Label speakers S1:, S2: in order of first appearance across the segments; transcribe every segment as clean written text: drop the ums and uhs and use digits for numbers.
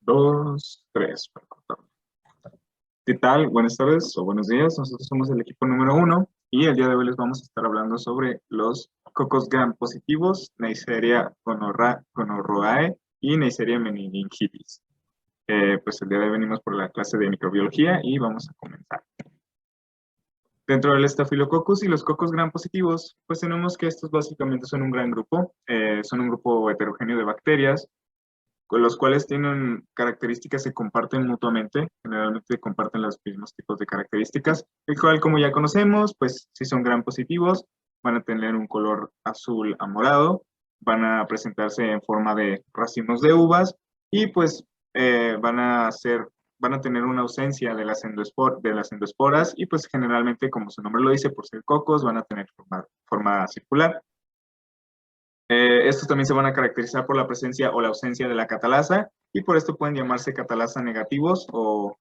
S1: Dos, tres. ¿Qué tal? Buenas tardes o buenos días. Nosotros somos el equipo número 1 y el día de hoy les vamos a estar hablando sobre los cocos gram positivos, Neisseria gonorrhoeae y Neisseria meningitis. Pues el día de hoy venimos por la clase de microbiología y vamos a comenzar. Dentro del Staphylococcus y los cocos gram positivos, pues tenemos que estos básicamente son un gran grupo, son un grupo heterogéneo de bacterias, con los cuales tienen características que comparten mutuamente, generalmente comparten los mismos tipos de características, el cual, como ya conocemos, pues si son gram positivos, van a tener un color azul a morado, van a presentarse en forma de racimos de uvas y pues van a tener una ausencia de las endoesporas y pues generalmente, como su nombre lo dice, por ser cocos, van a tener forma circular. Estos también se van a caracterizar por la presencia o la ausencia de la catalasa y por esto pueden llamarse catalasa negativos o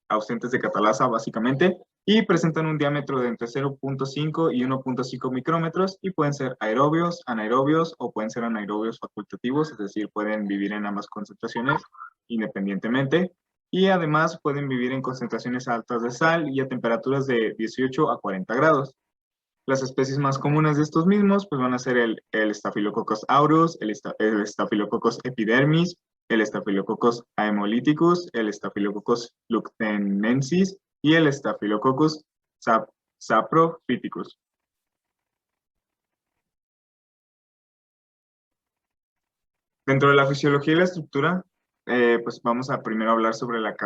S1: ausentes de catalasa básicamente y presentan un diámetro de entre 0.5 y 1.5 micrómetros y pueden ser aerobios, anaerobios o pueden ser anaerobios facultativos, es decir, pueden vivir en ambas concentraciones independientemente y además pueden vivir en concentraciones altas de sal y a temperaturas de 18 a 40 grados. Las especies más comunes de estos mismos pues van a ser el Staphylococcus aureus, el Staphylococcus epidermis, el Staphylococcus haemolyticus, el Staphylococcus lugdunensis y el Staphylococcus saprophyticus. Dentro de la fisiología y la estructura, pues vamos a primero hablar sobre la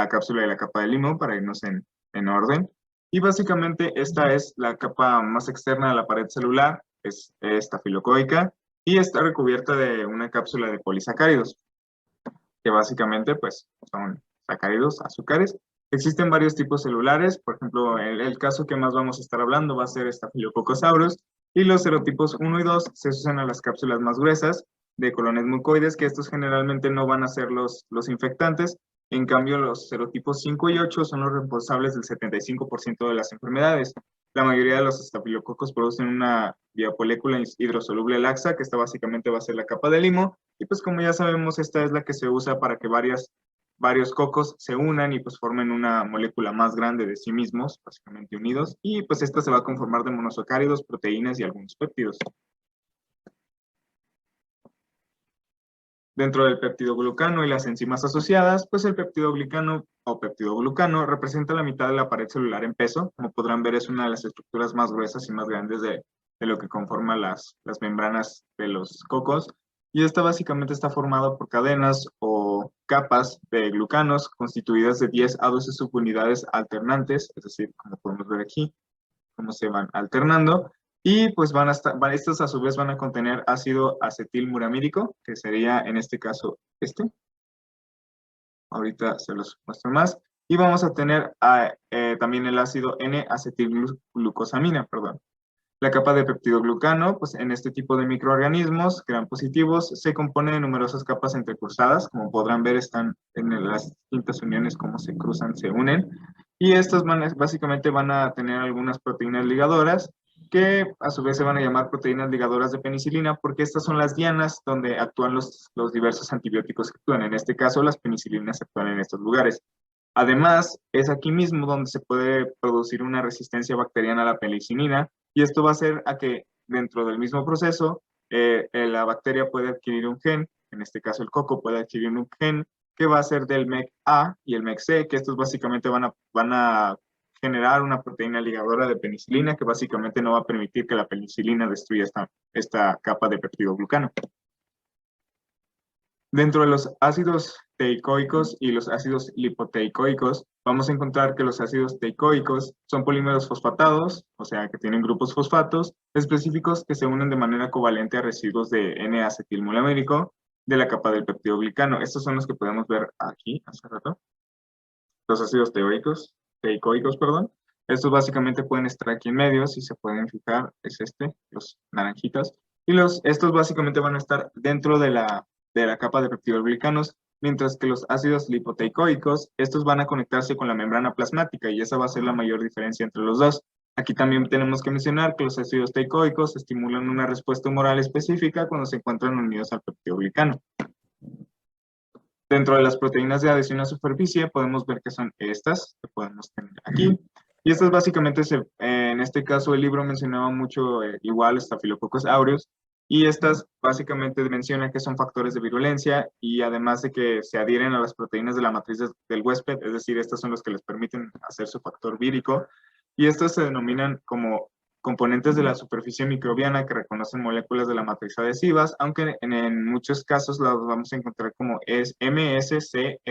S1: cápsula y la capa de limo para irnos en orden. Y básicamente esta es la capa más externa de la pared celular, es estafilocoica y está recubierta de una cápsula de polisacáridos, que básicamente pues son sacáridos, azúcares. Existen varios tipos celulares, por ejemplo, el caso que más vamos a estar hablando va a ser Staphylococcus aureus y los serotipos 1 y 2 se asocian a las cápsulas más gruesas de colones mucoides, que estos generalmente no van a ser los infectantes. En cambio, los serotipos 5 y 8 son los responsables del 75% de las enfermedades. La mayoría de los estafilococos producen una biomolécula hidrosoluble laxa, que esta básicamente va a ser la capa de limo, y pues como ya sabemos, esta es la que se usa para que varios cocos se unan y pues formen una molécula más grande de sí mismos, básicamente unidos, y pues esta se va a conformar de monosacáridos, proteínas y algunos péptidos. Dentro del peptidoglucano y las enzimas asociadas, pues el peptidoglicano o peptidoglucano representa la mitad de la pared celular en peso. Como podrán ver, es una de las estructuras más gruesas y más grandes de lo que conforma las membranas de los cocos. Y esta básicamente está formada por cadenas o capas de glucanos constituidas de 10 a 12 subunidades alternantes, es decir, como podemos ver aquí, cómo se van alternando. Y pues estos a su vez van a contener ácido acetilmuramídico, que sería en este caso este. Ahorita se los muestro más. Y vamos a tener también el ácido N-acetilglucosamina, perdón. La capa de peptidoglucano, pues en este tipo de microorganismos gram positivos, se compone de numerosas capas entrecruzadas. Como podrán ver, están en las distintas uniones, como se cruzan, se unen. Y estas básicamente van a tener algunas proteínas ligadoras, que a su vez se van a llamar proteínas ligadoras de penicilina, porque estas son las dianas donde actúan los diversos antibióticos que actúan. En este caso, las penicilinas actúan en estos lugares. Además, es aquí mismo donde se puede producir una resistencia bacteriana a la penicilina, y esto va a hacer a que dentro del mismo proceso la bacteria puede adquirir un gen, en este caso el coco puede adquirir un gen que va a ser del MEC-A y el MEC-C, que estos básicamente van a generar una proteína ligadora de penicilina que básicamente no va a permitir que la penicilina destruya esta capa de peptidoglucano. Dentro de los ácidos teicoicos y los ácidos lipoteicoicos, vamos a encontrar que los ácidos teicoicos son polímeros fosfatados, o sea que tienen grupos fosfatos específicos que se unen de manera covalente a residuos de N-acetilmulamínico de la capa del peptidoglicano. Estos son los que podemos ver aquí hace rato. Los ácidos teicoicos, perdón. Estos básicamente pueden estar aquí en medio, si se pueden fijar, es los naranjitas. Y estos básicamente van a estar dentro de la capa de peptidoglucanos, mientras que los ácidos lipoteicoicos, estos van a conectarse con la membrana plasmática y esa va a ser la mayor diferencia entre los dos. Aquí también tenemos que mencionar que los ácidos teicoicos estimulan una respuesta humoral específica cuando se encuentran unidos al peptidoglicano. Dentro de las proteínas de adhesión a superficie podemos ver que son estas que podemos tener aquí. Y estas básicamente, en este caso el libro mencionaba mucho igual Staphylococcus aureus, y estas básicamente mencionan que son factores de virulencia y además de que se adhieren a las proteínas de la matriz del huésped, es decir, estas son los que les permiten hacer su factor vírico, y estos se denominan como componentes de la superficie microbiana que reconocen moléculas de la matriz adhesivas, aunque en muchos casos las vamos a encontrar como es MSCRAMM,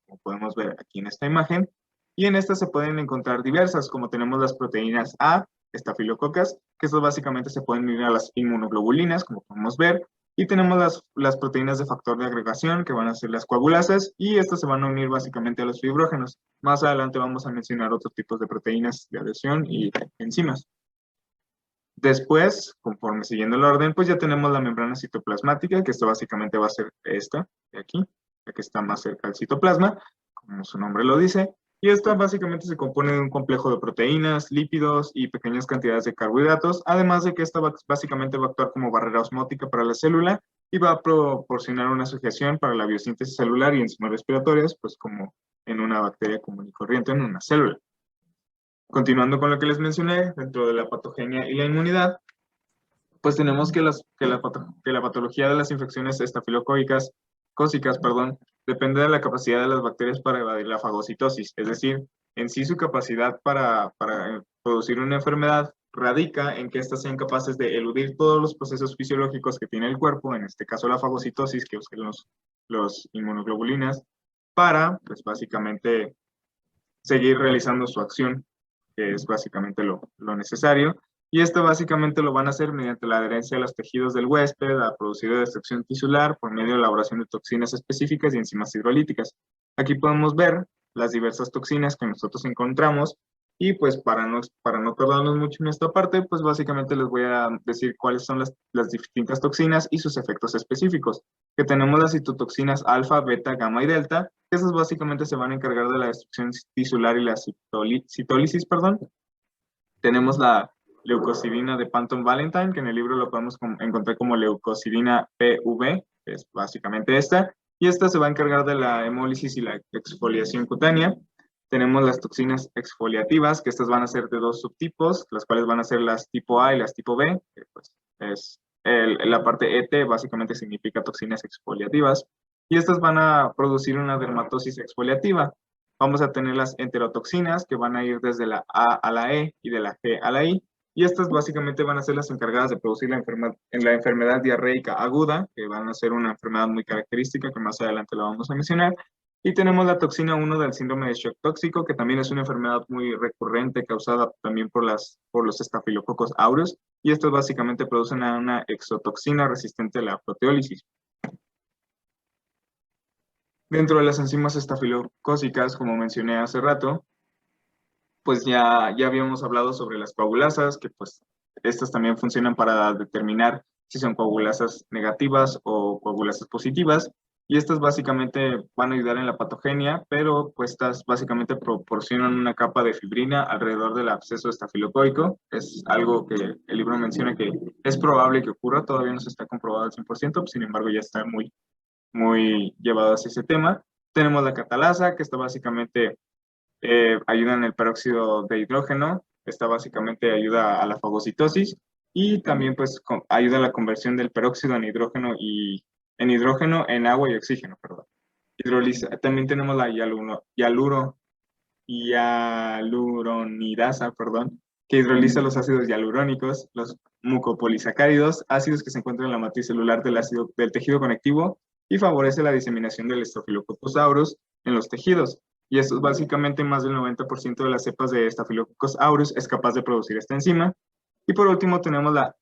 S1: como podemos ver aquí en esta imagen, y en estas se pueden encontrar diversas, como tenemos las proteínas A, estafilococas, que estas básicamente se pueden unir a las inmunoglobulinas, como podemos ver, y tenemos las proteínas de factor de agregación, que van a ser las coagulasas, y estas se van a unir básicamente a los fibrógenos. Más adelante vamos a mencionar otros tipos de proteínas de adhesión y enzimas. Después, conforme siguiendo el orden, pues ya tenemos la membrana citoplasmática, que esto básicamente va a ser esta de aquí, la que está más cerca del citoplasma, como su nombre lo dice. Y esta básicamente se compone de un complejo de proteínas, lípidos y pequeñas cantidades de carbohidratos, además de que esta básicamente va a actuar como barrera osmótica para la célula y va a proporcionar una sujeción para la biosíntesis celular y enzimas respiratorias, pues como en una bacteria común y corriente en una célula. Continuando con lo que les mencioné, dentro de la patogenia y la inmunidad, pues tenemos que la patología de las infecciones estafilocócicas, depende de la capacidad de las bacterias para evadir la fagocitosis, es decir, en sí su capacidad para producir una enfermedad radica en que éstas sean capaces de eludir todos los procesos fisiológicos que tiene el cuerpo, en este caso la fagocitosis, que usan los inmunoglobulinas, para, pues básicamente, seguir realizando su acción, que es básicamente lo necesario. Y esto básicamente lo van a hacer mediante la adherencia a los tejidos del huésped, a producir destrucción tisular por medio de la elaboración de toxinas específicas y enzimas hidrolíticas. Aquí podemos ver las diversas toxinas que nosotros encontramos y pues para no tardarnos mucho en esta parte, pues básicamente les voy a decir cuáles son las distintas toxinas y sus efectos específicos. Que tenemos las citotoxinas alfa, beta, gamma y delta, que esas básicamente se van a encargar de la destrucción tisular y la citólisis, perdón. Tenemos la leucocidina de Panton Valentine, que en el libro lo podemos encontrar como leucocidina PV, que es básicamente esta, y esta se va a encargar de la hemólisis y la exfoliación cutánea. Tenemos las toxinas exfoliativas, que estas van a ser de dos subtipos, las cuales van a ser las tipo A y las tipo B, que pues es la parte ET básicamente significa toxinas exfoliativas, y estas van a producir una dermatosis exfoliativa. Vamos a tener las enterotoxinas, que van a ir desde la A a la E y de la G a la I, y estas básicamente van a ser las encargadas de producir la enfermedad diarreica aguda, que van a ser una enfermedad muy característica, que más adelante la vamos a mencionar. Y tenemos la toxina 1 del síndrome de shock tóxico, que también es una enfermedad muy recurrente causada también por los estafilococos aureus, y estos básicamente producen una exotoxina resistente a la proteólisis. Dentro de las enzimas estafilocócicas, como mencioné hace rato, pues ya habíamos hablado sobre las coagulasas, que pues estas también funcionan para determinar si son coagulasas negativas o coagulasas positivas, y estas básicamente van a ayudar en la patogenia, pero pues estas básicamente proporcionan una capa de fibrina alrededor del absceso estafilocoico. Es algo que el libro menciona que es probable que ocurra, todavía no se está comprobado al 100%, sin embargo ya está muy llevado hacia ese tema. Tenemos la catalasa, que está básicamente ayuda en el peróxido de hidrógeno, esta básicamente ayuda a la fagocitosis y también pues ayuda a la conversión del peróxido en hidrógeno en agua y oxígeno, perdón. También tenemos la hialuronidasa, perdón, que hidroliza los ácidos hialurónicos, los mucopolisacáridos, ácidos que se encuentran en la matriz celular del tejido conectivo y favorece la diseminación del Staphylococcus aureus en los tejidos. Y esto es básicamente más del 90% de las cepas de Staphylococcus aureus es capaz de producir esta enzima. Y por último tenemos la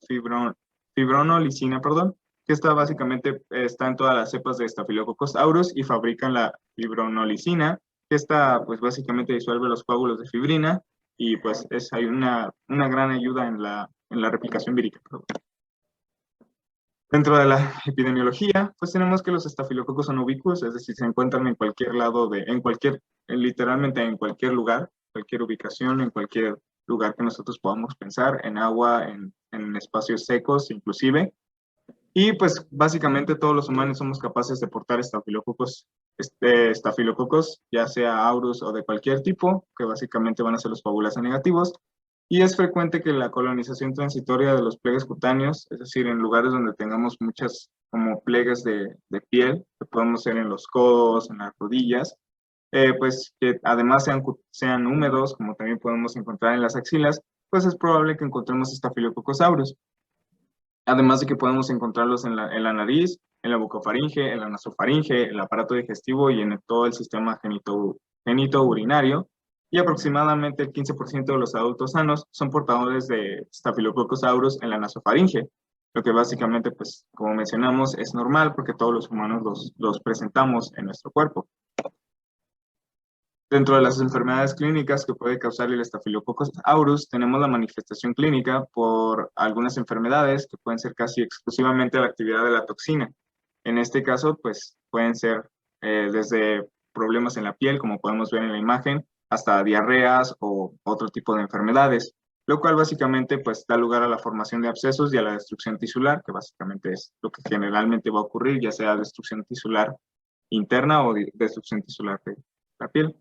S1: fibrinolicina, perdón, que esta básicamente está en todas las cepas de Staphylococcus aureus y fabrican la fibrinolicina, que esta pues básicamente disuelve los coágulos de fibrina y pues hay una gran ayuda en la replicación vírica. Perdón. Dentro de la epidemiología, pues tenemos que los estafilococos son ubicuos, es decir, se encuentran en cualquier lado, literalmente en cualquier lugar, cualquier ubicación, en cualquier lugar que nosotros podamos pensar, en agua, en espacios secos inclusive. Y pues básicamente todos los humanos somos capaces de portar estafilococos, ya sea aureus o de cualquier tipo, que básicamente van a ser los Papules negativos. Y es frecuente que la colonización transitoria de los pliegues cutáneos, es decir, en lugares donde tengamos muchas como pliegues de piel, que podemos ser en los codos, en las rodillas, pues que además sean húmedos, como también podemos encontrar en las axilas, pues es probable que encontremos Staphylococcus aureus. Además de que podemos encontrarlos en la nariz, en la bucofaringe, en la nasofaringe, el aparato digestivo y en todo el sistema genito-urinario. Y aproximadamente el 15% de los adultos sanos son portadores de Staphylococcus aureus en la nasofaringe, lo que básicamente, pues, como mencionamos, es normal porque todos los humanos los presentamos en nuestro cuerpo. Dentro de las enfermedades clínicas que puede causar el Staphylococcus aureus, tenemos la manifestación clínica por algunas enfermedades que pueden ser casi exclusivamente la actividad de la toxina. En este caso, pues pueden ser desde problemas en la piel, como podemos ver en la imagen, hasta diarreas o otro tipo de enfermedades, lo cual básicamente pues da lugar a la formación de abscesos y a la destrucción tisular, que básicamente es lo que generalmente va a ocurrir, ya sea destrucción tisular interna o destrucción tisular de la piel.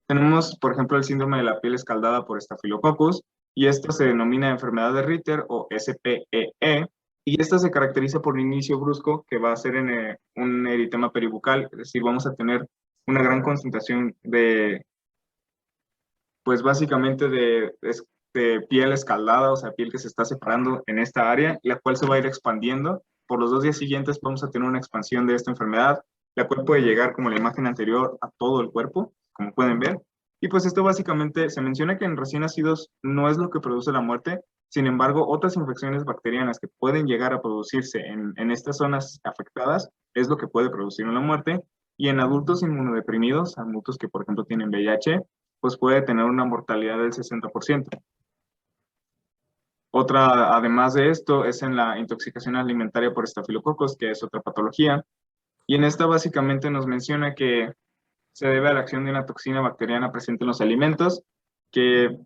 S1: Tenemos, por ejemplo, el síndrome de la piel escaldada por estafilococcus, y esta se denomina enfermedad de Ritter o SPEE, y esta se caracteriza por un inicio brusco que va a ser en un eritema peribucal, es decir, vamos a tener una gran concentración pues básicamente de piel escaldada, o sea, piel que se está separando en esta área, la cual se va a ir expandiendo. Por los 2 días siguientes vamos a tener una expansión de esta enfermedad, la cual puede llegar, como la imagen anterior, a todo el cuerpo, como pueden ver. Y pues esto básicamente se menciona que en recién nacidos no es lo que produce la muerte, sin embargo, otras infecciones bacterianas que pueden llegar a producirse en estas zonas afectadas es lo que puede producir una muerte. Y en adultos inmunodeprimidos, adultos que por ejemplo tienen VIH, pues puede tener una mortalidad del 60%. Otra, además de esto, es en la intoxicación alimentaria por estafilococos, que es otra patología. Y en esta básicamente nos menciona que se debe a la acción de una toxina bacteriana presente en los alimentos, que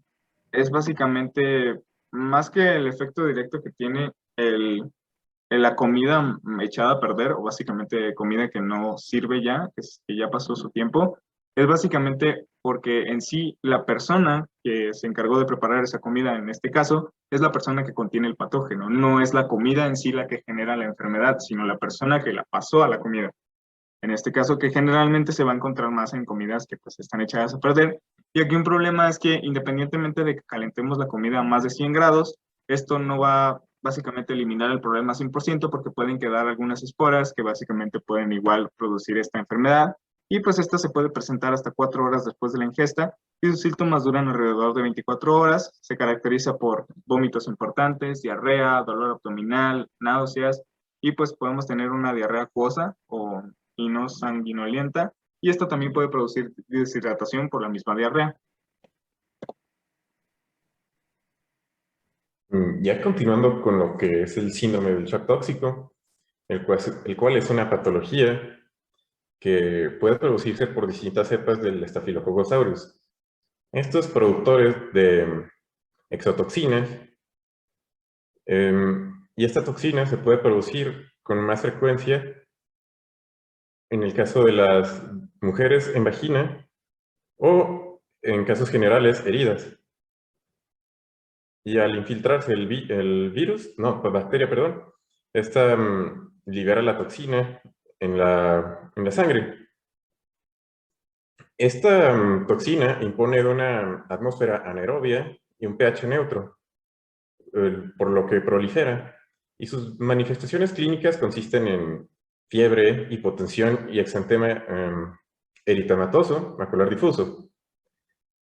S1: es básicamente más que el efecto directo que tiene la comida echada a perder, o básicamente comida que no sirve ya, que ya pasó su tiempo, es básicamente porque en sí la persona que se encargó de preparar esa comida, en este caso, es la persona que contiene el patógeno, no es la comida en sí la que genera la enfermedad, sino la persona que la pasó a la comida. En este caso, que generalmente se va a encontrar más en comidas que pues están echadas a perder. Y aquí un problema es que independientemente de que calentemos la comida a más de 100 grados, esto no va básicamente a eliminar el problema 100% porque pueden quedar algunas esporas que básicamente pueden igual producir esta enfermedad. Y pues esta se puede presentar hasta 4 horas después de la ingesta y sus síntomas duran alrededor de 24 horas. Se caracteriza por vómitos importantes, diarrea, dolor abdominal, náuseas y pues podemos tener una diarrea acuosa o y no sanguinolenta, y esto también puede producir deshidratación por la misma diarrea.
S2: Ya continuando con lo que es el síndrome del shock tóxico, el cual es una patología que puede producirse por distintas cepas del Staphylococcus aureus. Estos productores de exotoxinas, y esta toxina se puede producir con más frecuencia en el caso de las mujeres en vagina o, en casos generales, heridas. Y al infiltrarse el virus, no, la bacteria, perdón, esta libera la toxina en la sangre. Esta toxina impone de una atmósfera anaerobia y un pH neutro, por lo que prolifera. Y sus manifestaciones clínicas consisten en fiebre, hipotensión y exantema eritematoso macular difuso.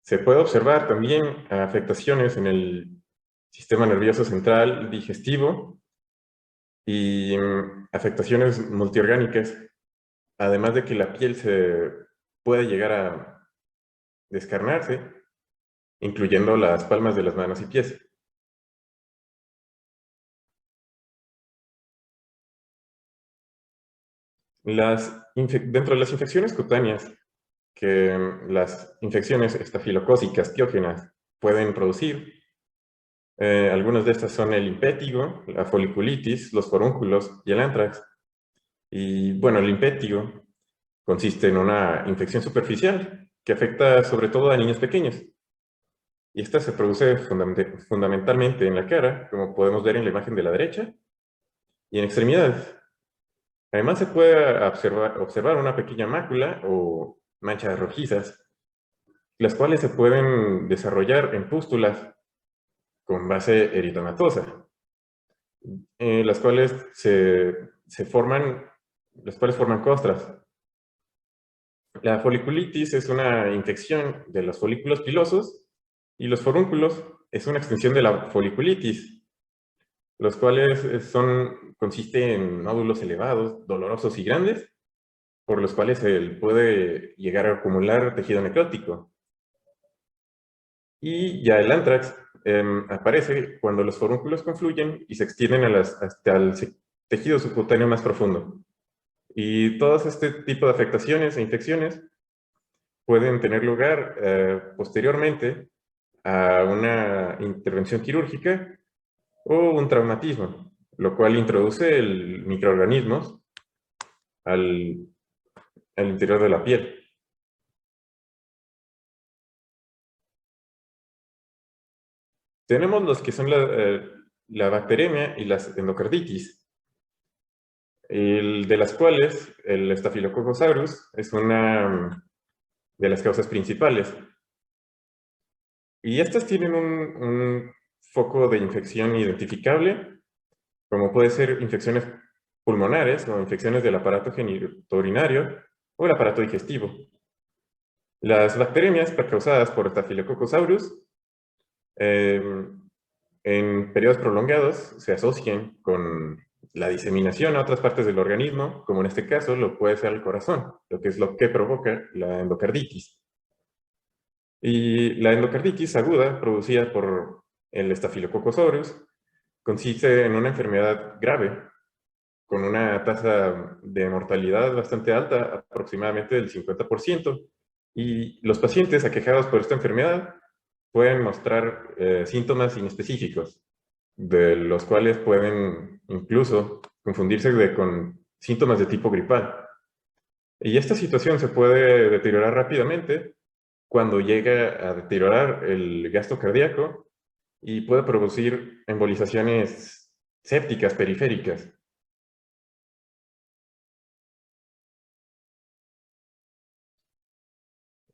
S2: Se puede observar también afectaciones en el sistema nervioso central, digestivo y afectaciones multiorgánicas, además de que la piel se puede llegar a descarnarse, incluyendo las palmas de las manos y pies. Dentro de las infecciones cutáneas, que las infecciones estafilocócicas tiógenas pueden producir, Algunas de estas son el impétigo, la foliculitis, los forúnculos y el anthrax. Y bueno, el impétigo consiste en una infección superficial que afecta sobre todo a niños pequeños. Y esta se produce fundamentalmente en la cara, como podemos ver en la imagen de la derecha, y en extremidades. Además se puede observar una pequeña mácula o manchas rojizas, las cuales se pueden desarrollar en pústulas con base eritematosa, las cuales forman costras. La foliculitis es una infección de los folículos pilosos y los forúnculos es una extensión de la foliculitis, los cuales consisten en nódulos elevados, dolorosos y grandes, por los cuales se puede llegar a acumular tejido necrótico. Y ya el anthrax aparece cuando los forúnculos confluyen y se extienden hasta el tejido subcutáneo más profundo. Y todos este tipo de afectaciones e infecciones pueden tener lugar posteriormente a una intervención quirúrgica o un traumatismo, lo cual introduce microorganismos al interior de la piel. Tenemos los que son la bacteremia y las endocarditis, de las cuales el Staphylococcus aureus es una de las causas principales. Y estas tienen un foco de infección identificable, como puede ser infecciones pulmonares o infecciones del aparato genitourinario o el aparato digestivo. Las bacteremias causadas por Staphylococcus aureus en periodos prolongados se asocian con la diseminación a otras partes del organismo, como en este caso lo puede ser el corazón, lo que es lo que provoca la endocarditis. Y la endocarditis aguda, producida por el Staphylococcus aureus, consiste en una enfermedad grave, con una tasa de mortalidad bastante alta, aproximadamente del 50%, y los pacientes aquejados por esta enfermedad pueden mostrar síntomas inespecíficos, de los cuales pueden incluso confundirse con síntomas de tipo gripal. Y esta situación se puede deteriorar rápidamente cuando llega a deteriorar el gasto cardíaco y puede producir embolizaciones sépticas periféricas.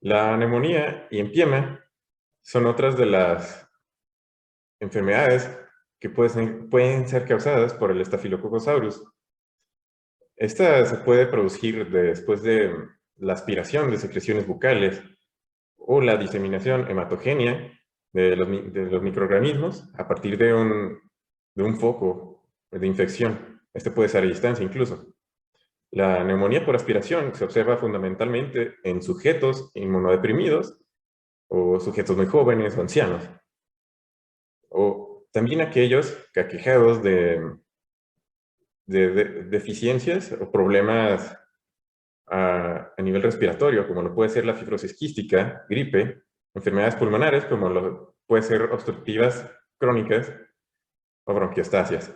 S2: La neumonía y empiema son otras de las enfermedades que pueden ser causadas por el Staphylococcus aureus. Esta se puede producir después de la aspiración de secreciones bucales o la diseminación hematogénea de los microorganismos a partir de un foco de infección. Este puede ser a distancia incluso. La neumonía por aspiración se observa fundamentalmente en sujetos inmunodeprimidos o sujetos muy jóvenes o ancianos. O también aquellos aquejados de deficiencias o problemas a nivel respiratorio, como lo puede ser la fibrosis quística, gripe, enfermedades pulmonares, como puede ser obstructivas crónicas o bronquiostasias.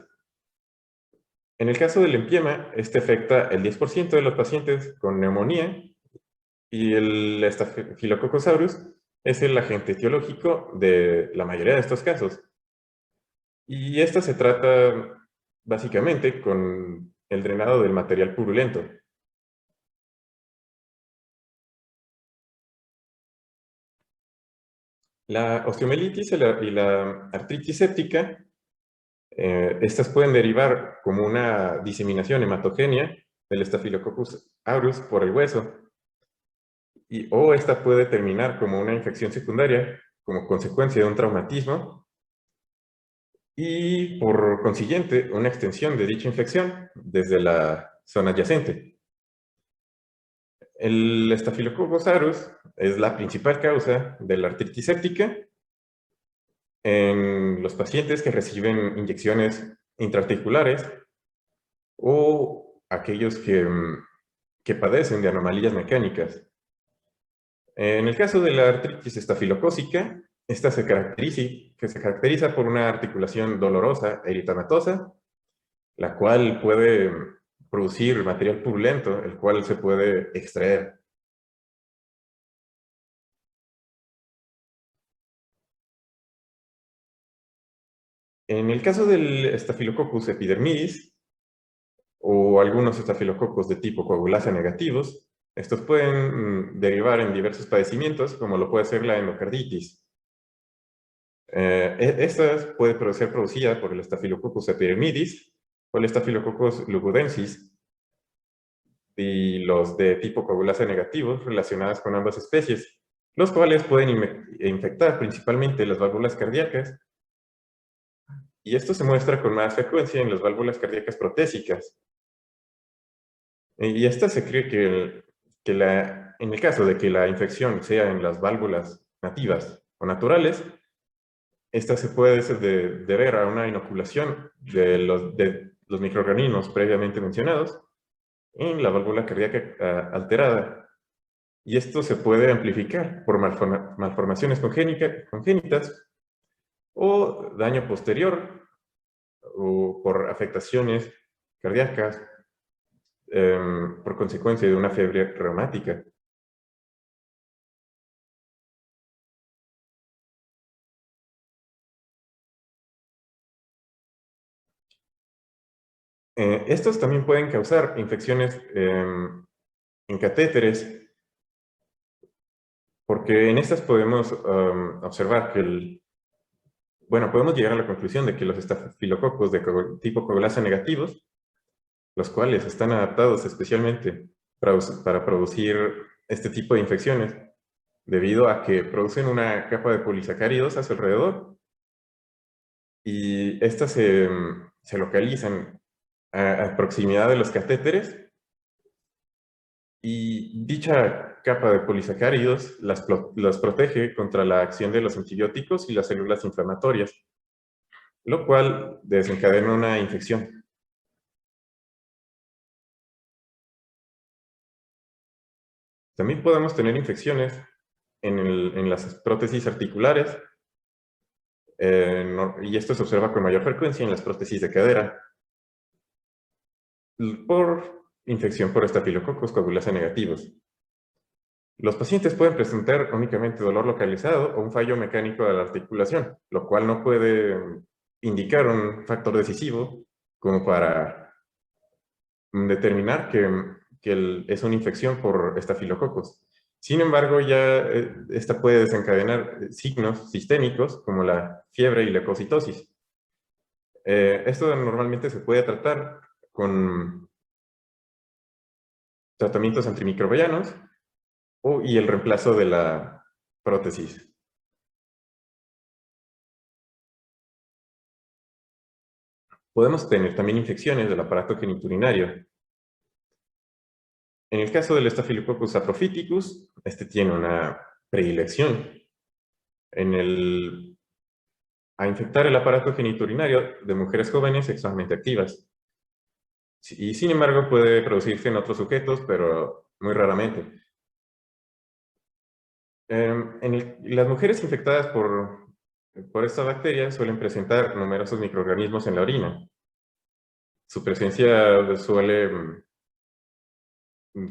S2: En el caso del empiema, este afecta el 10% de los pacientes con neumonía y el Staphylococcus aureus es el agente etiológico de la mayoría de estos casos. Y esto se trata básicamente con el drenado del material purulento. La osteomielitis y la artritis séptica, estas pueden derivar como una diseminación hematogénea del Staphylococcus aureus por el hueso, o esta puede terminar como una infección secundaria como consecuencia de un traumatismo y por consiguiente una extensión de dicha infección desde la zona adyacente. El Staphylococcus aureus es la principal causa de la artritis séptica en los pacientes que reciben inyecciones intraarticulares o aquellos que padecen de anomalías mecánicas. En el caso de la artritis estafilocócica, Esta se caracteriza por una articulación dolorosa e eritematosa, la cual puede producir material purulento, el cual se puede extraer. En el caso del Staphylococcus epidermidis, o algunos estafilococos de tipo coagulasa negativos, estos pueden derivar en diversos padecimientos, como lo puede ser la endocarditis. Esta puede ser producida por el Staphylococcus epidermidis o el Staphylococcus lugudensis, y los de tipo coagulasa negativos relacionadas con ambas especies, los cuales pueden infectar principalmente las válvulas cardíacas, y esto se muestra con más frecuencia en las válvulas cardíacas protésicas. Y esta se cree en el caso de que la infección sea en las válvulas nativas o naturales, esta se puede deber a una inoculación de los microorganismos previamente mencionados en la válvula cardíaca alterada. Y esto se puede amplificar por malformaciones congénitas o daño posterior o por afectaciones cardíacas por consecuencia de una fiebre reumática. Estos también pueden causar infecciones en catéteres, porque en estas podemos observar que podemos llegar a la conclusión de que los estafilococos de tipo coagulasa negativos, los cuales están adaptados especialmente para producir este tipo de infecciones, debido a que producen una capa de polisacáridos a su alrededor, y estas se localizan a proximidad de los catéteres, y dicha capa de polisacáridos las protege contra la acción de los antibióticos y las células inflamatorias, lo cual desencadena una infección. También podemos tener infecciones en las prótesis articulares, y esto se observa con mayor frecuencia en las prótesis de cadera, por infección por estafilococos coagulasa negativos. Los pacientes pueden presentar únicamente dolor localizado o un fallo mecánico de la articulación, lo cual no puede indicar un factor decisivo como para determinar que es una infección por estafilococos. Sin embargo, ya esta puede desencadenar signos sistémicos como la fiebre y leucocitosis. Esto normalmente se puede tratar con tratamientos antimicrobianos y el reemplazo de la prótesis. Podemos tener también infecciones del aparato genitourinario. En el caso del Staphylococcus saprophyticus, este tiene una predilección a infectar el aparato genitourinario de mujeres jóvenes sexualmente activas. Y sin embargo puede producirse en otros sujetos, pero muy raramente. Las mujeres infectadas por esta bacteria suelen presentar numerosos microorganismos en la orina. Su presencia suele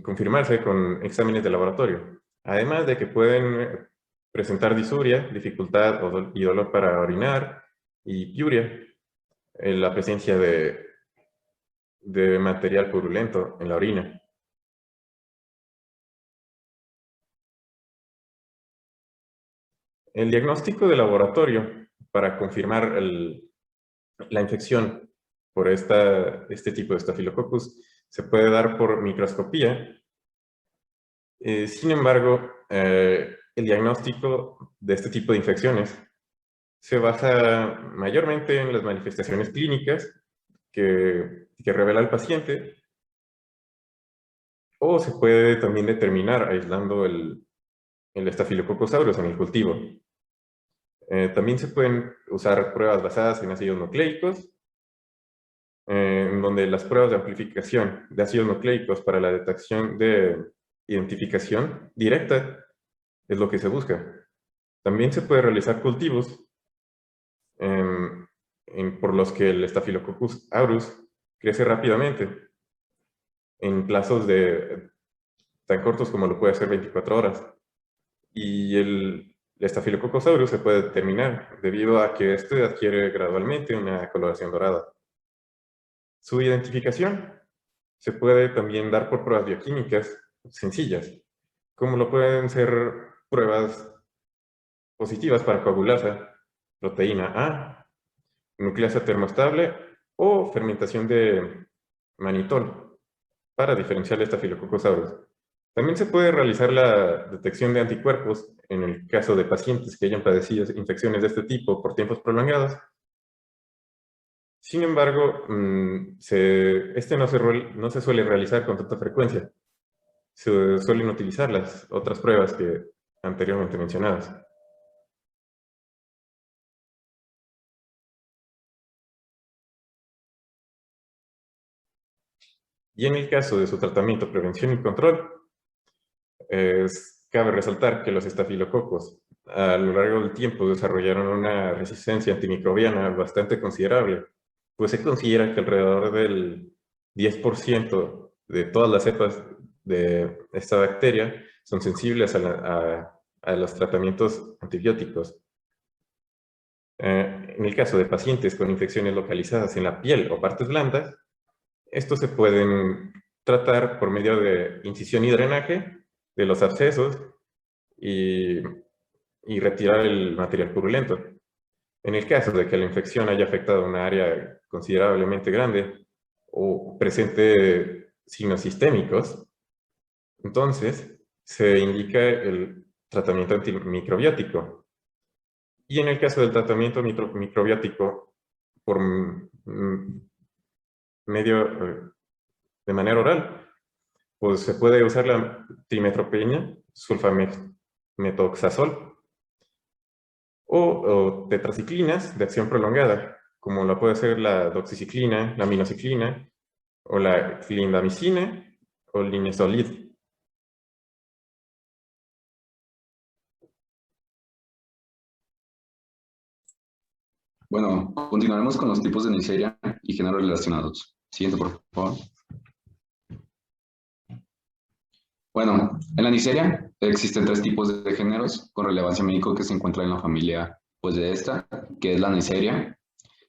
S2: confirmarse con exámenes de laboratorio, además de que pueden presentar disuria, dificultad y dolor para orinar, y piuria, la presencia de material purulento en la orina. El diagnóstico de laboratorio para confirmar la infección por este tipo de Staphylococcus se puede dar por microscopía. Sin embargo, el diagnóstico de este tipo de infecciones se basa mayormente en las manifestaciones clínicas que revela el paciente, o se puede también determinar aislando el Staphylococcus aureus en el cultivo. También se pueden usar pruebas basadas en ácidos nucleicos, en donde las pruebas de amplificación de ácidos nucleicos para la detección de identificación directa es lo que se busca. También se puede realizar cultivos por los que el Staphylococcus aureus crece rápidamente, en plazos tan cortos como lo puede ser 24 horas. Y el Staphylococcus aureus se puede determinar debido a que este adquiere gradualmente una coloración dorada. Su identificación se puede también dar por pruebas bioquímicas sencillas, como lo pueden ser pruebas positivas para coagulasa, proteína A, nucleasa termoestable o fermentación de manitol para diferenciar el Staphylococcus aureus. También se puede realizar la detección de anticuerpos en el caso de pacientes que hayan padecido infecciones de este tipo por tiempos prolongados. Sin embargo, este no se suele realizar con tanta frecuencia. Se suelen utilizar las otras pruebas que anteriormente mencionadas. Y en el caso de su tratamiento, prevención y control, cabe resaltar que los estafilococos a lo largo del tiempo desarrollaron una resistencia antimicrobiana bastante considerable, pues se considera que alrededor del 10% de todas las cepas de esta bacteria son sensibles a los tratamientos antibióticos. En el caso de pacientes con infecciones localizadas en la piel o partes blandas, estos se pueden tratar por medio de incisión y drenaje de los abscesos y retirar el material purulento. En el caso de que la infección haya afectado una área considerablemente grande o presente signos sistémicos, entonces se indica el tratamiento antimicrobiático. Y en el caso del tratamiento microbiático por de manera oral, pues se puede usar la trimetopenia, sulfametoxazol o tetraciclinas de acción prolongada, como lo puede ser la doxiciclina, la aminociclina o la clindamicina o el linezolid.
S3: Bueno, continuaremos con los tipos de Neisseria y géneros relacionados. Siguiente, por favor. Bueno, en la Neisseria existen 3 tipos de géneros con relevancia médica que se encuentran en la familia pues, de esta, que es la Neisseria,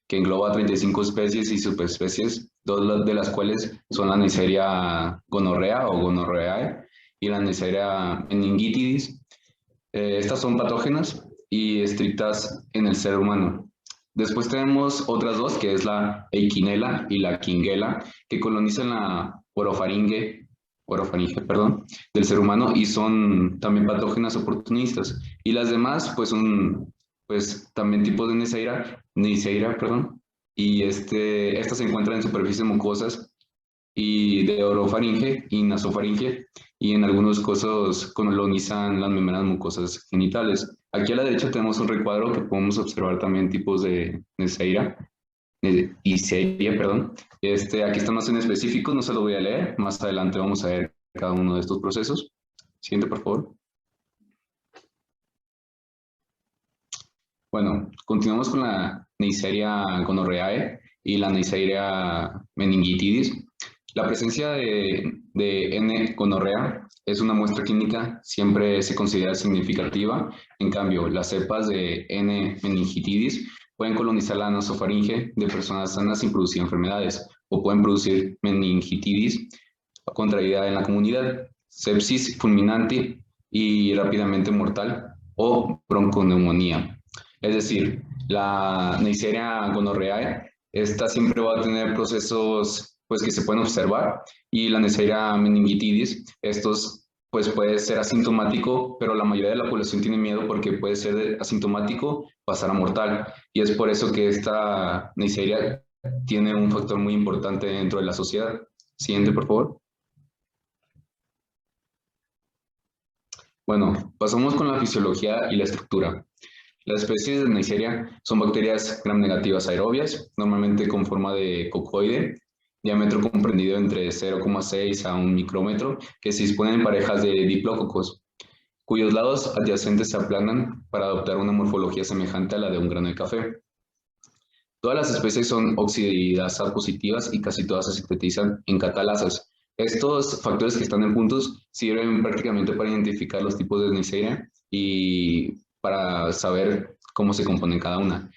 S3: que engloba 35 especies y subespecies, 2 de las cuales son la Neisseria gonorrea o gonorrheae y la Neisseria meningitidis. Estas son patógenas y estrictas en el ser humano. Después tenemos otras 2, que es la Eikinela y la Kingela, que colonizan la orofaringe, del ser humano y son también patógenas oportunistas. Y las demás, pues son también tipos de Neisseria, y estas se encuentran en superficies mucosas y de orofaringe y nasofaringe, y en algunos casos colonizan las membranas mucosas genitales. Aquí a la derecha tenemos un recuadro que podemos observar también tipos de Neisseria, perdón. Aquí están más en específico, no se lo voy a leer, más adelante vamos a ver cada uno de estos procesos. Siguiente, por favor. Bueno, continuamos con la Neisseria gonorrheae y la Neisseria meningitidis. La presencia de N. gonorrea es una muestra clínica, siempre se considera significativa. En cambio, las cepas de N. meningitidis pueden colonizar la nasofaringe de personas sanas sin producir enfermedades o pueden producir meningitidis contraída en la comunidad, sepsis fulminante y rápidamente mortal o bronconeumonía. Es decir, la Neisseria gonorrheae, esta siempre va a tener procesos pues, que se pueden observar y la Neisseria meningitidis, estos pues puede ser asintomático, pero la mayoría de la población tiene miedo porque puede ser asintomático, pasar a mortal. Y es por eso que esta Neisseria tiene un factor muy importante dentro de la sociedad. Siguiente, por favor. Bueno, pasamos con la fisiología y la estructura. Las especies de Neisseria son bacterias gram negativas aerobias, normalmente con forma de cocoide, diámetro comprendido entre 0,6 a 1 micrómetro, que se disponen en parejas de diplococos, cuyos lados adyacentes se aplanan para adoptar una morfología semejante a la de un grano de café. Todas las especies son oxidasa positivas y casi todas se sintetizan en catalasas. Estos factores que están en puntos sirven prácticamente para identificar los tipos de Neisseria y para saber cómo se componen cada una.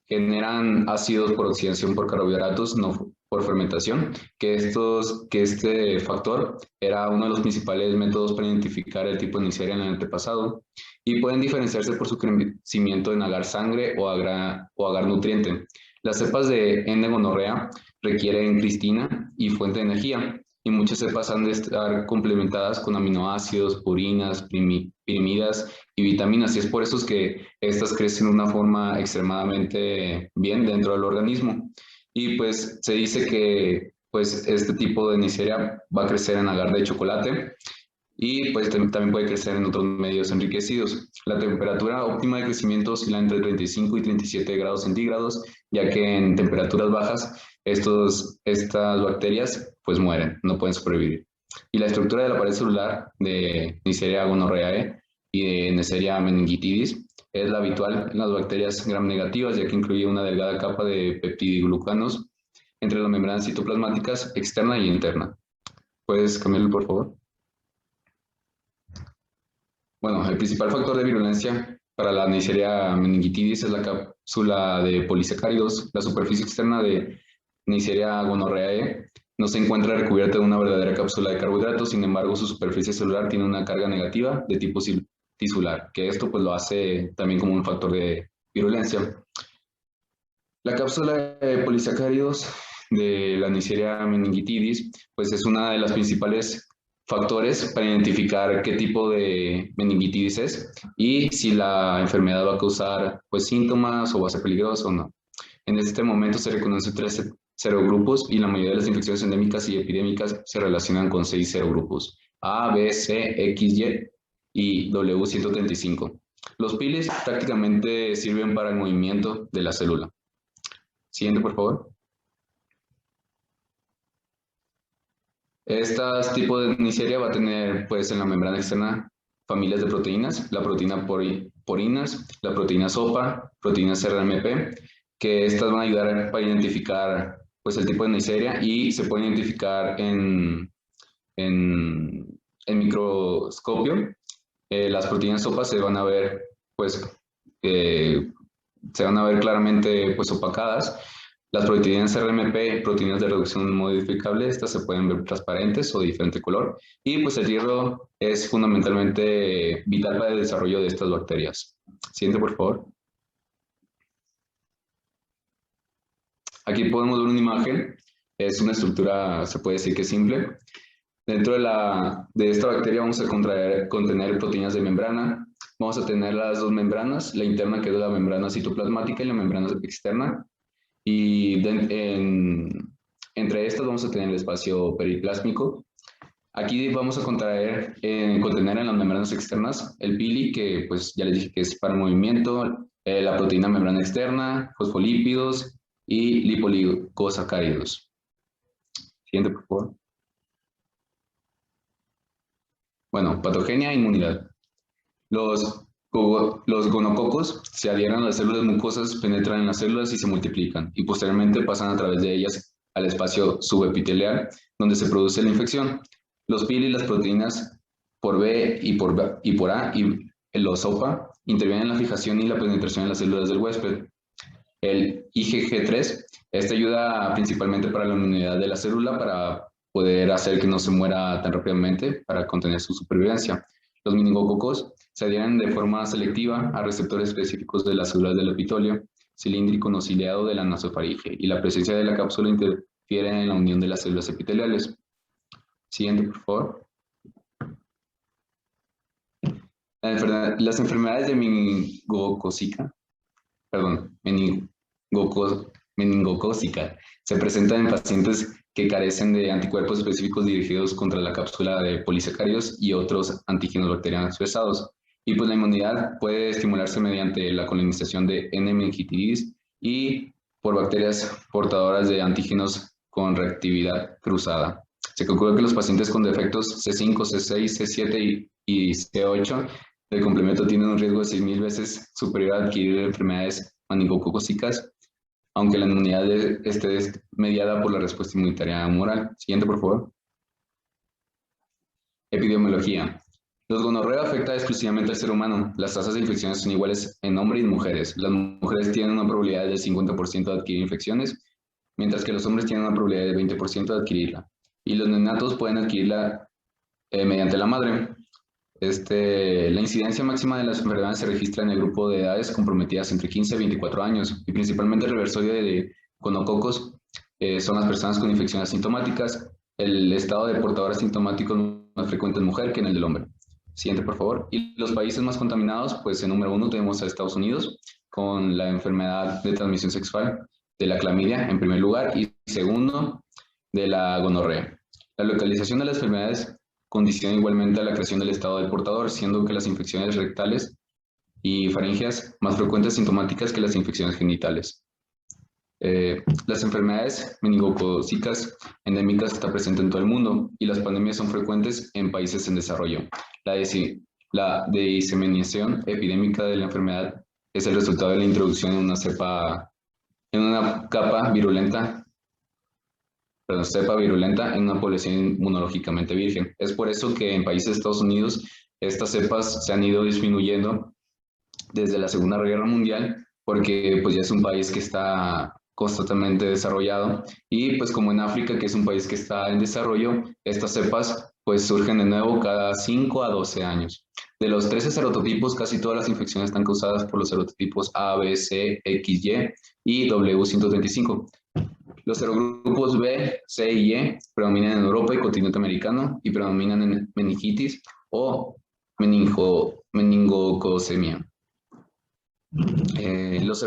S3: Generan ácidos por oxidación por carbohidratos, no por fermentación, que este factor era uno de los principales métodos para identificar el tipo de Neisseria en el antepasado, y pueden diferenciarse por su crecimiento en agar sangre o agar nutriente. Las cepas de N-gonorrea requieren cristina y fuente de energía, y muchas cepas han de estar complementadas con aminoácidos, purinas, pirimidas y vitaminas, y es por eso que estas crecen de una forma extremadamente bien dentro del organismo. Y pues se dice que pues este tipo de Neisseria va a crecer en agar de chocolate, y pues también puede crecer en otros medios enriquecidos. La temperatura óptima de crecimiento oscila entre 35 y 37 grados centígrados, ya que en temperaturas bajas estas bacterias pues mueren, no pueden sobrevivir. Y la estructura de la pared celular de Neisseria gonorrhoeae y de Neisseria meningitidis es la habitual en las bacterias gram negativas, ya que incluye una delgada capa de peptidoglucanos entre las membranas citoplasmáticas externa y interna. ¿Puedes cambiarlo, por favor? Bueno, el principal factor de virulencia para la Neisseria meningitidis es la cápsula de polisacáridos. La superficie externa de Neisseria gonorrhoeae no se encuentra recubierta de una verdadera cápsula de carbohidratos, sin embargo, su superficie celular tiene una carga negativa de tipo tisular, que esto pues lo hace también como un factor de virulencia. La cápsula de polisacáridos de la Neisseria meningitidis pues es una de las principales factores para identificar qué tipo de meningitis es y si la enfermedad va a causar pues síntomas o va a ser peligrosa o no. En este momento se reconocen 3 serogrupos y la mayoría de las infecciones endémicas y epidémicas se relacionan con 6 serogrupos: A, B, C, X, y W135. Los pilis prácticamente sirven para el movimiento de la célula. Siguiente, por favor. Este tipo de Neisseria va a tener pues en la membrana externa familias de proteínas, la proteína porinas, la proteína SOPA, proteínas RMP, que estas van a ayudar para identificar pues el tipo de Neisseria, y se pueden identificar en microscopio. Las proteínas SOPA se van a ver pues claramente pues opacadas. Las proteínas RMP, proteínas de reducción modificable, estas se pueden ver transparentes o de diferente color, y pues el hierro es fundamentalmente vital para el desarrollo de estas bacterias. Siguiente, por favor. Aquí podemos ver una imagen, es una estructura, se puede decir que simple. Dentro de esta bacteria vamos a contener proteínas de membrana. Vamos a tener las dos membranas, la interna, que es la membrana citoplasmática, y la membrana externa. Y entre estas vamos a tener el espacio periplásmico. Aquí vamos a contener en las membranas externas el pili, que pues ya les dije que es para el movimiento, la proteína membrana externa, fosfolípidos y lipoligosacáridos. Siguiente, por favor. Bueno, patogenia e inmunidad. Los gonococos se adhieren a las células mucosas, penetran en las células y se multiplican, y posteriormente pasan a través de ellas al espacio subepitelial, donde se produce la infección. Los pili y las proteínas por B y por A y los OPA intervienen en la fijación y la penetración en las células del huésped. El IgG3, ayuda principalmente para la inmunidad de la célula, para poder hacer que no se muera tan rápidamente, para contener su supervivencia. Los meningococos se adhieren de forma selectiva a receptores específicos de las células del epitelio cilíndrico no ciliado de la nasofaringe, y la presencia de la cápsula interfiere en la unión de las células epiteliales. Siguiente, por favor. Las enfermedades de meningocócica se presentan en pacientes que carecen de anticuerpos específicos dirigidos contra la cápsula de polisacáridos y otros antígenos bacterianos pesados. Y pues la inmunidad puede estimularse mediante la colonización de N-meningitidis y por bacterias portadoras de antígenos con reactividad cruzada. Se calcula que los pacientes con defectos C5, C6, C7 y C8 El complemento tiene un riesgo de 6.000 veces superior a adquirir enfermedades meningocócicas, aunque la inmunidad esté mediada por la respuesta inmunitaria humoral. Siguiente, por favor. Epidemiología. Los gonorrea afecta exclusivamente al ser humano. Las tasas de infecciones son iguales en hombres y mujeres. Las mujeres tienen una probabilidad del 50% de adquirir infecciones, mientras que los hombres tienen una probabilidad del 20% de adquirirla. Y los neonatos pueden adquirirla mediante la madre. La incidencia máxima de las enfermedades se registra en el grupo de edades comprometidas entre 15 y 24 años, y principalmente el reversorio de gonococos son las personas con infección asintomáticas. El estado de portador asintomático es más frecuente en mujer que en el del hombre. Siguiente, por favor. Y los países más contaminados, pues en número 1 tenemos a Estados Unidos, con la enfermedad de transmisión sexual de la clamidia en primer lugar, y segundo, de la gonorrea. La localización de las enfermedades condiciona igualmente a la creación del estado del portador, siendo que las infecciones rectales y faringeas más frecuentes sintomáticas que las infecciones genitales. Las enfermedades meningocócicas endémicas están presentes en todo el mundo y las pandemias son frecuentes en países en desarrollo. La diseminación epidémica de la enfermedad es el resultado de la introducción en una cepa virulenta en una población inmunológicamente virgen. Es por eso que en países de Estados Unidos estas cepas se han ido disminuyendo desde la Segunda Guerra Mundial, porque pues ya es un país que está constantemente desarrollado, y pues como en África, que es un país que está en desarrollo, estas cepas pues surgen de nuevo cada 5 a 12 años. De los 13 serotipos, casi todas las infecciones están causadas por los serotipos A, B, C, X, Y W135. Los serogrupos B, C y Y predominan en Europa y continente americano y predominan en meningitis o meningococemia. Los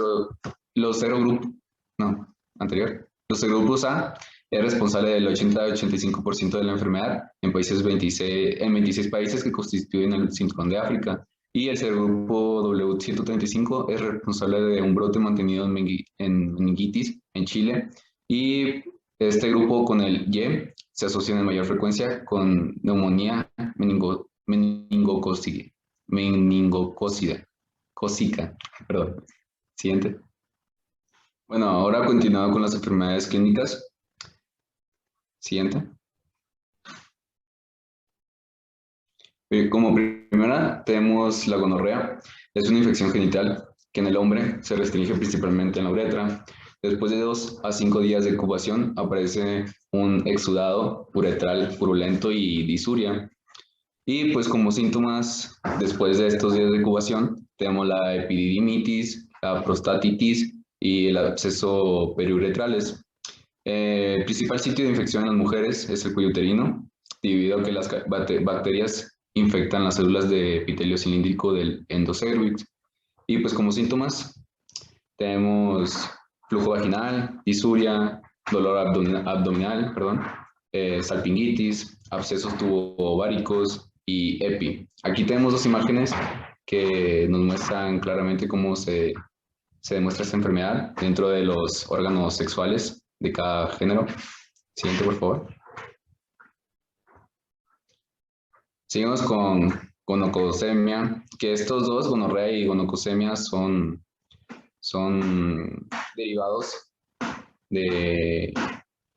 S3: serogrupos A es responsable del 80-85% de la enfermedad en 26 países que constituyen el cinturón de África, y el serogrupo W135 es responsable de un brote mantenido en meningitis en Chile, y este grupo con el Y se asocia en mayor frecuencia con neumonía meningocócica. Perdón. Siguiente. Bueno, ahora continuando con las enfermedades clínicas. Siguiente. Como primera tenemos la gonorrea. Es una infección genital que en el hombre se restringe principalmente en la uretra. Después de 2 a 5 días de incubación aparece un exudado uretral purulento y disuria. Y pues como síntomas, después de estos días de incubación, tenemos la epididimitis, la prostatitis y el absceso periuretrales. El principal sitio de infección en las mujeres es el cuello uterino, debido a que las bacterias infectan las células de epitelio cilíndrico del endocérvix. Y pues como síntomas tenemos flujo vaginal, disuria, dolor abdominal, salpingitis, abscesos tubo-ováricos y epi. Aquí tenemos 2 imágenes que nos muestran claramente cómo se demuestra esta enfermedad dentro de los órganos sexuales de cada género. Siguiente, por favor. Seguimos con gonococemia, que estos dos, gonorrea y gonococemia, son derivados de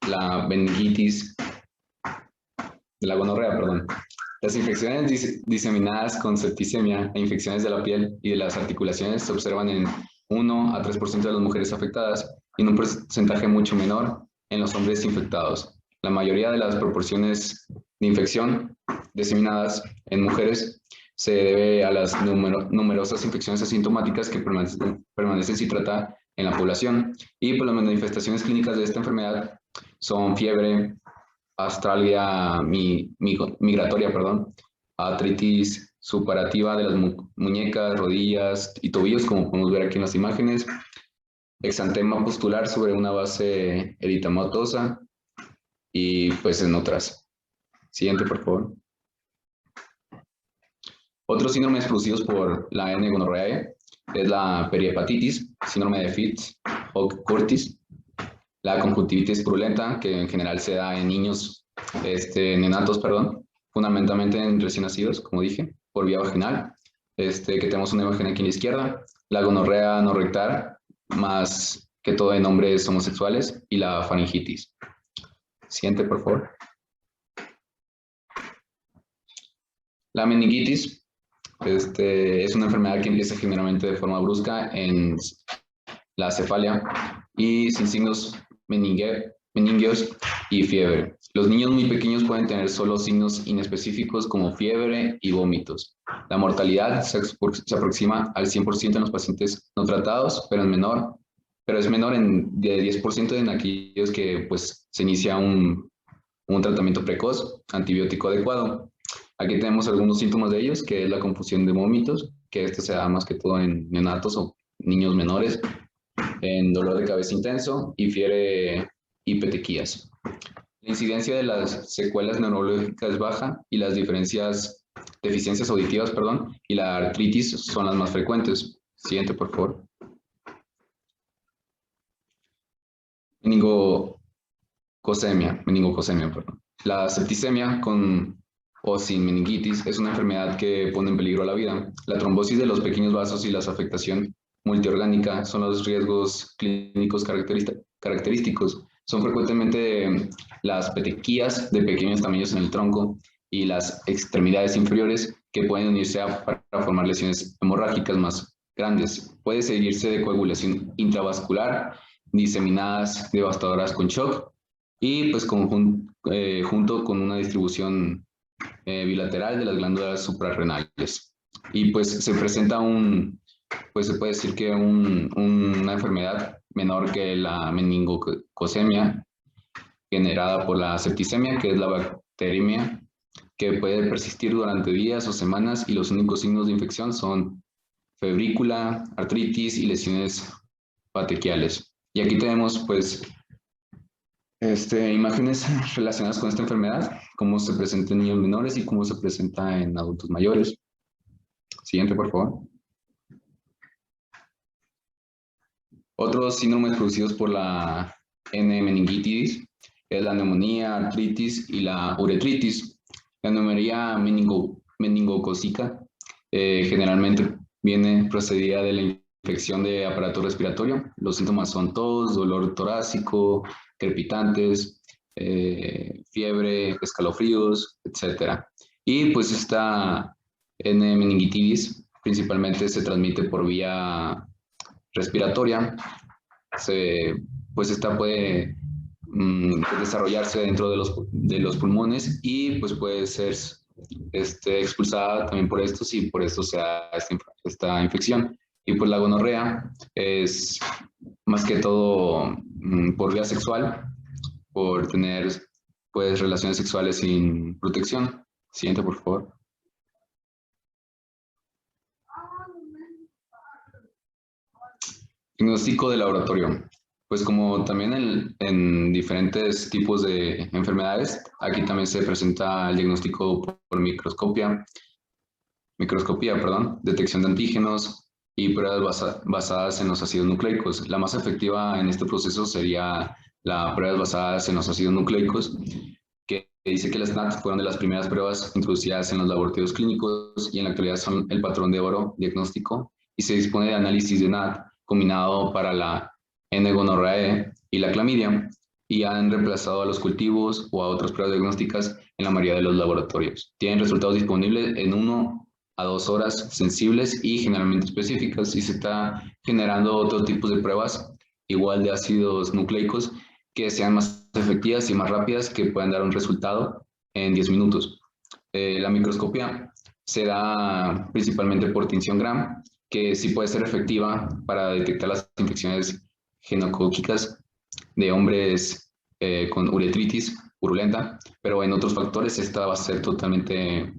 S3: la meningitis, de la gonorrea, perdón. Las infecciones diseminadas con septicemia e infecciones de la piel y de las articulaciones se observan en 1 a 3% de las mujeres afectadas y en un porcentaje mucho menor en los hombres infectados. La mayoría de las proporciones de infección diseminadas en mujeres se debe a las numerosas infecciones asintomáticas que permanecen sin tratar en la población, y por las manifestaciones clínicas de esta enfermedad son fiebre, astralia migratoria, artritis supurativa de las muñecas, rodillas y tobillos, como podemos ver aquí en las imágenes, exantema pustular sobre una base eritematosa y pues en otras. Siguiente, por favor. Otros síndromes producidos por la N-gonorrhoeae es la perihepatitis, síndrome de Fitz o Curtis, la conjuntivitis purulenta, que en general se da en niños neonatos, fundamentalmente en recién nacidos, como dije, por vía vaginal, que tenemos una imagen aquí en la izquierda, la gonorrea no rectal, más que todo en hombres homosexuales, y la faringitis. Siguiente, por favor. La meningitis es una enfermedad que empieza generalmente de forma brusca en la cefalia y sin signos meningios y fiebre. Los niños muy pequeños pueden tener solo signos inespecíficos como fiebre y vómitos. La mortalidad se aproxima al 100% en los pacientes no tratados, pero es menor de 10% en aquellos que pues, se inicia un tratamiento precoz, antibiótico adecuado. Aquí tenemos algunos síntomas de ellos, que es la confusión de vómitos, que se da más que todo en neonatos o niños menores, en dolor de cabeza intenso y fiebre y petequías. La incidencia de las secuelas neurológicas es baja y las deficiencias auditivas, y la artritis son las más frecuentes. Siguiente, por favor. Meningocosemia, perdón. La septicemia o sin meningitis es una enfermedad que pone en peligro la vida. La trombosis de los pequeños vasos y la afectación multiorgánica son los riesgos clínicos característicos. Son frecuentemente las petequías de pequeños tamaños en el tronco y las extremidades inferiores que pueden unirse para formar lesiones hemorrágicas más grandes. Puede seguirse de coagulación intravascular, diseminadas devastadoras con shock y pues junto con una distribución bilateral de las glándulas suprarrenales. Y pues se presenta se puede decir que una enfermedad menor que la meningocosemia generada por la septicemia, que es la bacteriemia, que puede persistir durante días o semanas y los únicos signos de infección son febrícula, artritis y lesiones petequiales. Y aquí tenemos pues imágenes relacionadas con esta enfermedad, cómo se presenta en niños menores y cómo se presenta en adultos mayores. Siguiente, por favor. Otros síndromes producidos por la N-meningitis es la neumonía, artritis y la uretritis. La neumonía meningocócica generalmente viene procedida de la infección de aparato respiratorio. Los síntomas son tos, dolor torácico, crepitantes, fiebre, escalofríos, etc. Y pues esta N-meningitis principalmente se transmite por vía respiratoria. Pues esta puede desarrollarse dentro de los pulmones y pues puede ser expulsada también por estos y por esto se da esta infección. Y pues la gonorrea es más que todo por vía sexual, por tener pues relaciones sexuales sin protección. Siguiente, por favor. Diagnóstico de laboratorio. Pues como también en diferentes tipos de enfermedades, aquí también se presenta el diagnóstico por microscopía, detección de antígenos y pruebas basadas en los ácidos nucleicos. La más efectiva en este proceso sería las pruebas basadas en los ácidos nucleicos, que dice que las NAT fueron de las primeras pruebas introducidas en los laboratorios clínicos y en la actualidad son el patrón de oro diagnóstico y se dispone de análisis de NAT combinado para la N-gonorrhoeae y la clamidia y han reemplazado a los cultivos o a otras pruebas diagnósticas en la mayoría de los laboratorios. Tienen resultados disponibles en 1 a 2 horas, sensibles y generalmente específicas, y se está generando otro tipo de pruebas igual de ácidos nucleicos que sean más efectivas y más rápidas, que puedan dar un resultado en 10 minutos. La microscopía se da principalmente por tinción Gram, que sí puede ser efectiva para detectar las infecciones genocóquicas de hombres con uretritis purulenta, pero en otros factores esta va a ser totalmente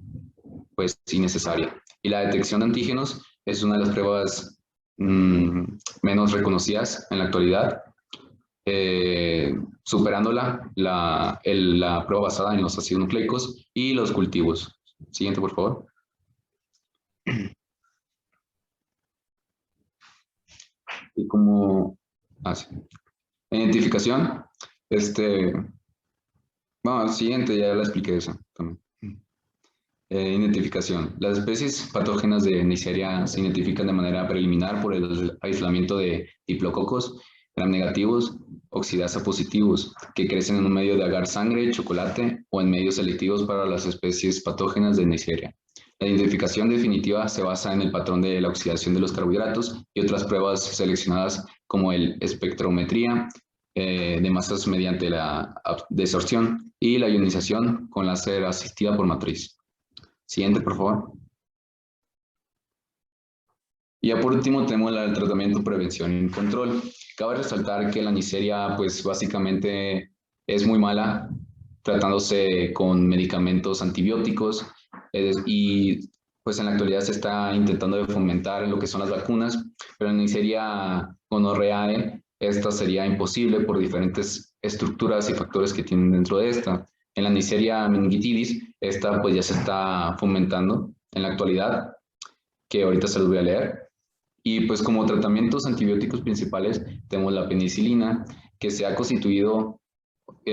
S3: pues innecesaria. Y la detección de antígenos es una de las pruebas menos reconocidas en la actualidad, superándola la prueba basada en los ácidos nucleicos y los cultivos. Siguiente, por favor. Y como identificación, bueno, siguiente, ya la expliqué esa también. Identificación. Las especies patógenas de Neisseria se identifican de manera preliminar por el aislamiento de diplococos gram negativos, oxidasa positivos, que crecen en un medio de agar sangre, chocolate o en medios selectivos para las especies patógenas de Neisseria. La identificación definitiva se basa en el patrón de la oxidación de los carbohidratos y otras pruebas seleccionadas como el espectrometría de masas mediante la desorción y la ionización con láser asistida por matriz. Siguiente, por favor. Y ya por último tenemos el tratamiento, prevención y control. Cabe resaltar que la Neisseria pues básicamente es muy mala tratándose con medicamentos antibióticos y pues en la actualidad se está intentando fomentar lo que son las vacunas, pero en Neisseria gonorreae esta sería imposible por diferentes estructuras y factores que tienen dentro de esta. En la Neisseria meningitidis, esta pues ya se está fomentando en la actualidad, que ahorita se los voy a leer. Y pues como tratamientos antibióticos principales tenemos la penicilina, que se ha constituido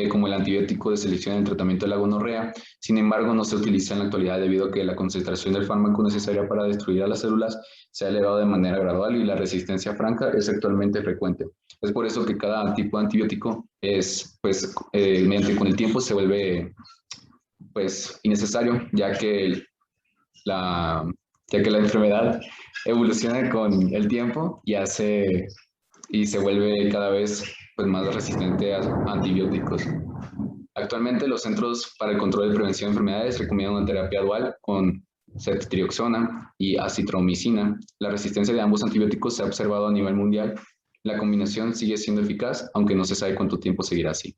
S3: como el antibiótico de selección en el tratamiento de la gonorrea. Sin embargo, no se utiliza en la actualidad debido a que la concentración del fármaco necesaria para destruir a las células se ha elevado de manera gradual y la resistencia franca es actualmente frecuente. Es por eso que cada tipo de antibiótico es, pues, mediante con el tiempo se vuelve, pues, innecesario, ya que la enfermedad evoluciona con el tiempo y se vuelve cada vez pues, más resistente a antibióticos. Actualmente los Centros para el Control y Prevención de Enfermedades recomiendan una terapia dual con ceftriaxona y acitromicina. La resistencia de ambos antibióticos se ha observado a nivel mundial. La combinación sigue siendo eficaz, aunque no se sabe cuánto tiempo seguirá así.